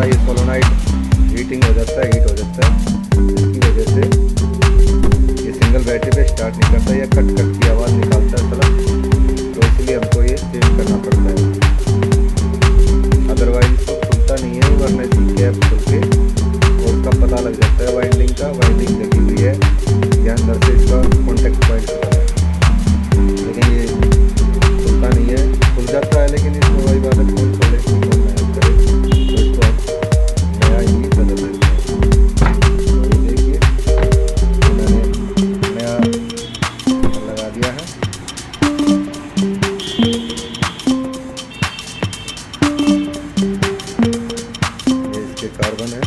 ये solenoid heat हो जाता है, इसकी वजह से ये सिंगल बैटरी पे स्टार्ट नहीं करता, या कट कट की आवाज़ निकालता है सलफ, तो इसलिए हमको ये चेंज करना पड़ता है। अदरवाइज इसको खुलता नहीं है, वरना इसकी कैप खुल के और उसका पता लग जाता है वाइंडिंग का, वाइंडिंग लगी हुई है या अंदर से इसका कॉन्टेक्ट पॉइंट होता है, लेकिन ये खुलता नहीं है। खुल जाता है लेकिन इसमें वही बात है, कौन खोले कौन नया करे, तो इसको हम नया ही बदल देते हैं। तो ये देखिए मैंने नया लगा दिया है। ये इसके कार्बन है।